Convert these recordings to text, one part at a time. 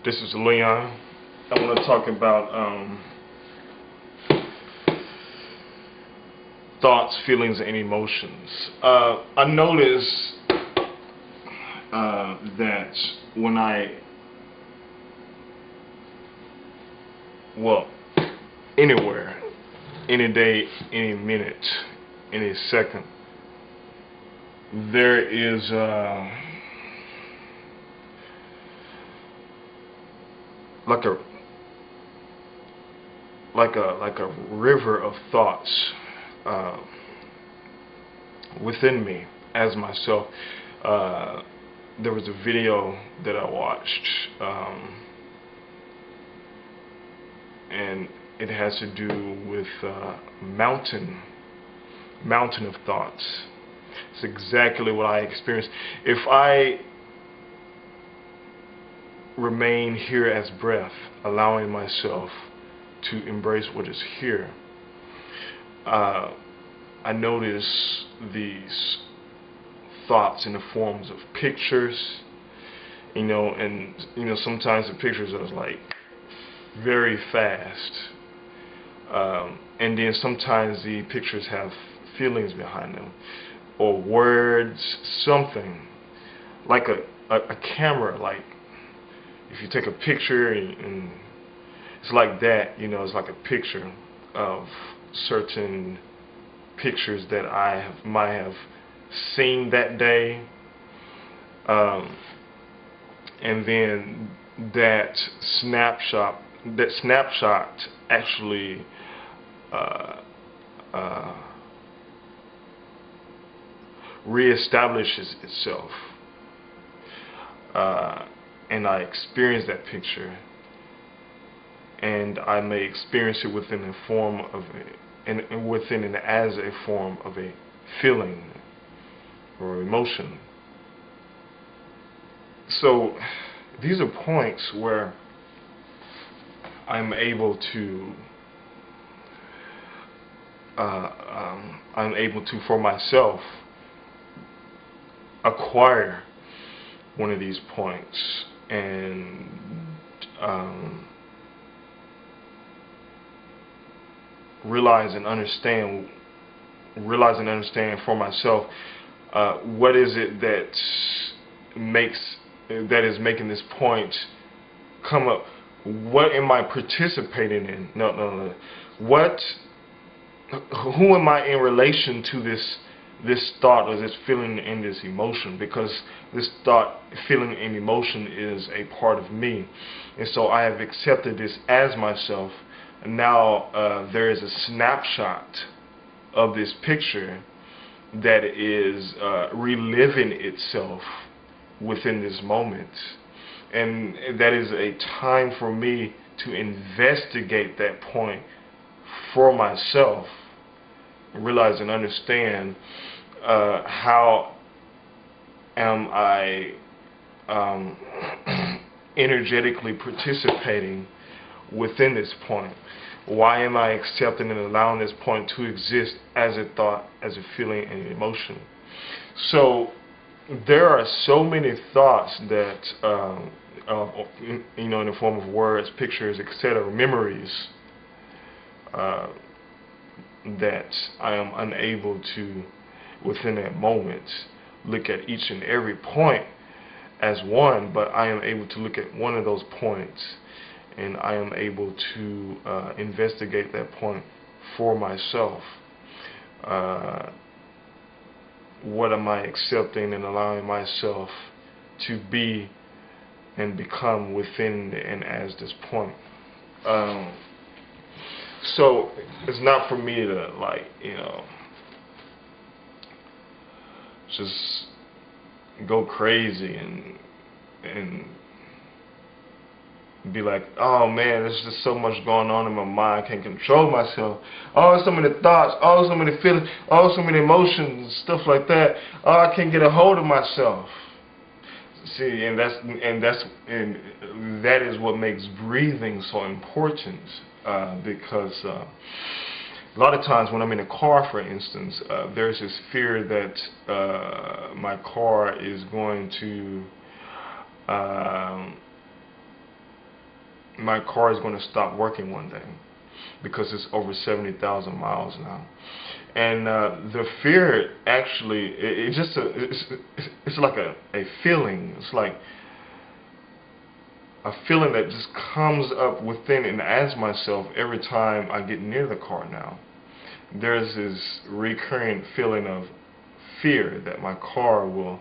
This is Leon. I want to talk about thoughts, feelings, and emotions. I notice that when anywhere, any day, any minute, any second, there is like a river of thoughts within me as myself. There was a video that I watched, and it has to do with mountain of thoughts. It's exactly what I experienced. If I remain here as breath, allowing myself to embrace what is here, I notice these thoughts in the forms of pictures, and sometimes the pictures are like very fast, and then sometimes the pictures have feelings behind them, or words, something like a camera. Like if you take a picture and it's like that, it's like a picture of certain pictures that I might have seen that day, and then that snapshot actually reestablishes itself, and I experience that picture, and I may experience it within a form of as a form of a feeling or emotion. So these are points where I'm able to for myself acquire one of these points and realize and understand for myself what is it that is making this point come up. What am I participating in? No. Who am I in relation to this thought or this feeling and this emotion? Because this thought, feeling, and emotion is a part of me, and so I have accepted this as myself. And now there is a snapshot of this picture that is reliving itself within this moment, and that is a time for me to investigate that point for myself, realize and understand how am I energetically participating within this point. Why am I accepting and allowing this point to exist as a thought, as a feeling, and an emotion? So there are so many thoughts that in the form of words, pictures, etc., memories, that I am unable to, within that moment, look at each and every point as one, but I am able to look at one of those points, and I am able to investigate that point for myself. What am I accepting and allowing myself to be and become within and as this point? So it's not for me to just go crazy and be like, oh man, there's just so much going on in my mind, I can't control myself. Oh, so many thoughts, oh, so many feelings, oh, so many emotions and stuff like that. Oh, I can't get a hold of myself. See, and that is what makes breathing so important, because a lot of times when I'm in a car, for instance, there's this fear that my car is going to my car is going to stop working one day because it's over 70,000 miles now. And the fear actually, it's like a feeling. It's like a feeling that just comes up within and ask myself every time I get near the car now. There's this recurring feeling of fear that my car will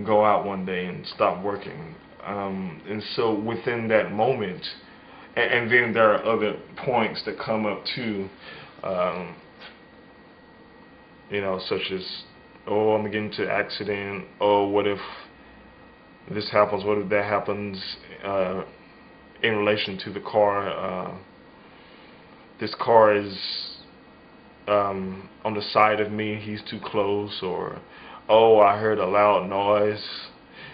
go out one day and stop working. And so within that moment, and then there are other points that come up too, you know, such as, oh, I'm getting into an accident, oh, what if this happens, what if that happens, in relation to the car, this car is on the side of me, he's too close, or oh, I heard a loud noise.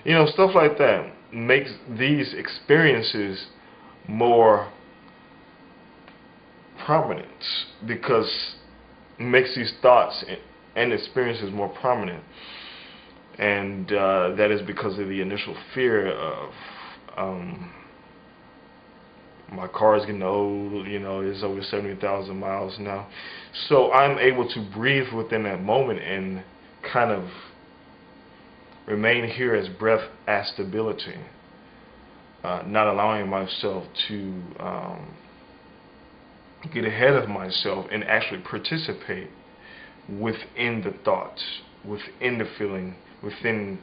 You know, stuff like that makes these experiences more prominent, because it makes these thoughts and experiences more prominent. And that is because of the initial fear of my car is getting old, you know, it's over 70,000 miles now. So I'm able to breathe within that moment and kind of remain here as breath, as stability, not allowing myself to get ahead of myself and actually participate within the thoughts, within the feeling, within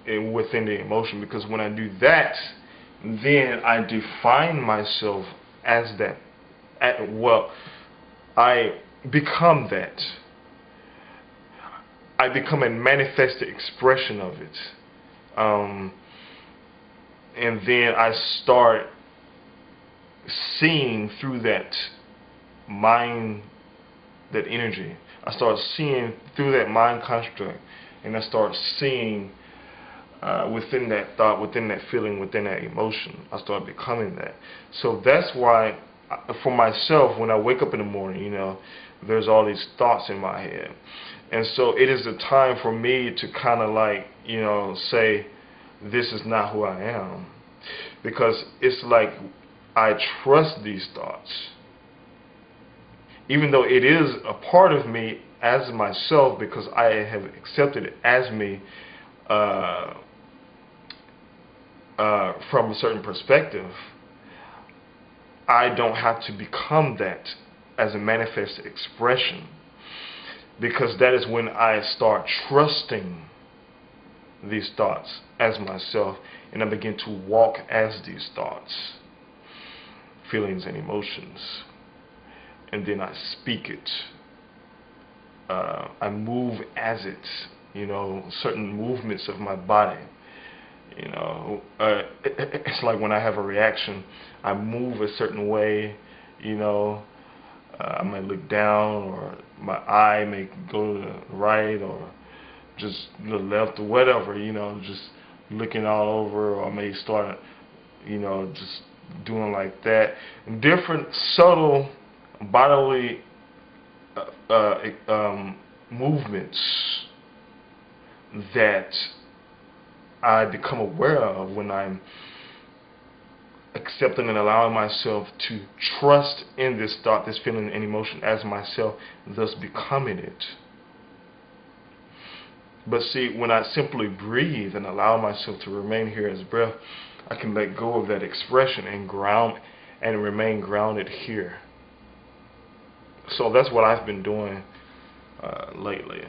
the emotion. Because when I do that, then I define myself as that. Well, I become that. I become a manifested expression of it. And then I start seeing through that mind, that energy. I start seeing through that mind construct, and I start seeing within that thought, within that feeling, within that emotion. I start becoming that. So that's why, for myself, when I wake up in the morning, you know, there's all these thoughts in my head. And so it is a time for me to kind of like, you know, say, this is not who I am. Because it's like I trust these thoughts. Even though it is a part of me as myself, because I have accepted it as me from a certain perspective, I don't have to become that as a manifest expression, because that is when I start trusting these thoughts as myself, and I begin to walk as these thoughts, feelings, and emotions. And then I speak it. I move as it. You know, certain movements of my body. You know, it's like when I have a reaction, I move a certain way. You know, I might look down, or my eye may go to the right, or just the left, or whatever. You know, just looking all over, or I may start, you know, just doing like that. Different subtle bodily movements that I become aware of when I'm accepting and allowing myself to trust in this thought, this feeling and emotion as myself, thus becoming it. But see, when I simply breathe and allow myself to remain here as breath, I can let go of that expression and ground and remain grounded here. So that's what I've been doing lately.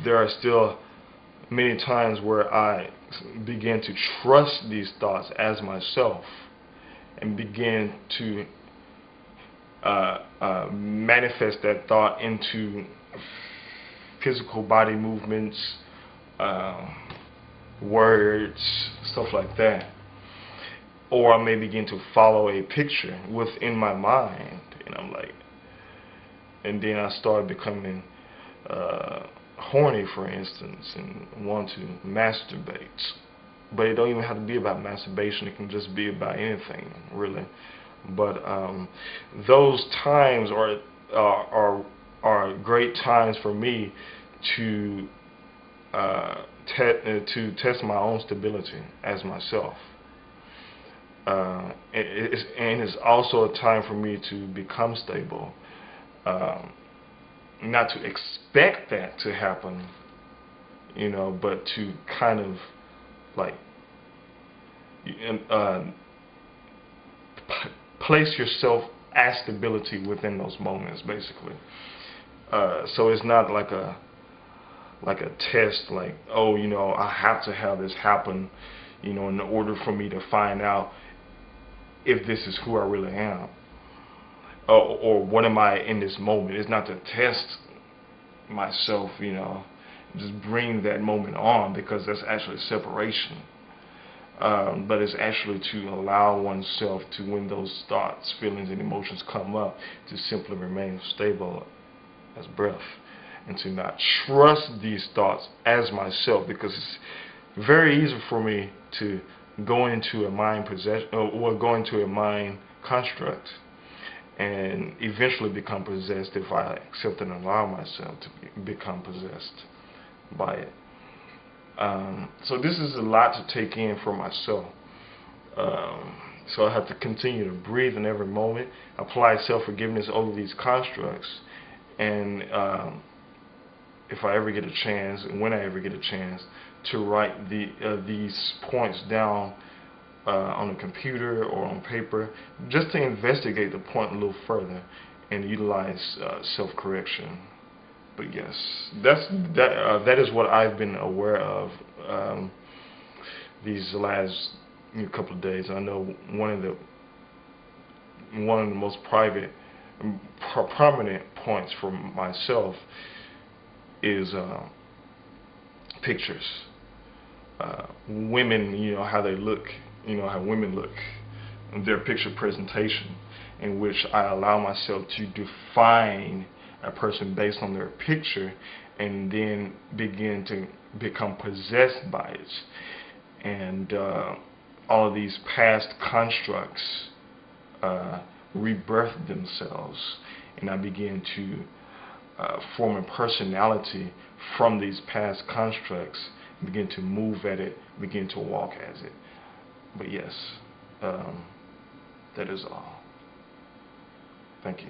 There are still many times where I begin to trust these thoughts as myself and begin to manifest that thought into physical body movements, words, stuff like that. Or I may begin to follow a picture within my mind, and I'm like, and then I start becoming horny, for instance, and want to masturbate. But it don't even have to be about masturbation. It can just be about anything, really. But those times are great times for me to to test my own stability as myself. And it's also a time for me to become stable. Not to expect that to happen, but to kind of like place yourself as stability within those moments, basically. So it's not like a test, like, oh, I have to have this happen, in order for me to find out if this is who I really am, or what am I in this moment. It's not to test myself, just bring that moment on, because that's actually separation. But it's actually to allow oneself to, when those thoughts, feelings, and emotions come up, to simply remain stable as breath, and to not trust these thoughts as myself, because it's very easy for me to go into a mind possession, or go into a mind construct, and eventually become possessed if I accept and allow myself to become possessed by it. So this is a lot to take in for myself. So I have to continue to breathe in every moment, apply self-forgiveness over these constructs, and if I ever get a chance, and when I ever get a chance, to write these points down on a computer or on paper, just to investigate the point a little further and utilize self-correction. But yes, that is what I've been aware of these last couple of days. I know one of the most prominent points for myself is pictures. Women, how they look, how women look, their picture presentation, in which I allow myself to define a person based on their picture, and then begin to become possessed by it. And all of these past constructs rebirth themselves, and I begin to form a personality from these past constructs, begin to move at it, begin to walk as it. But yes, that is all. Thank you.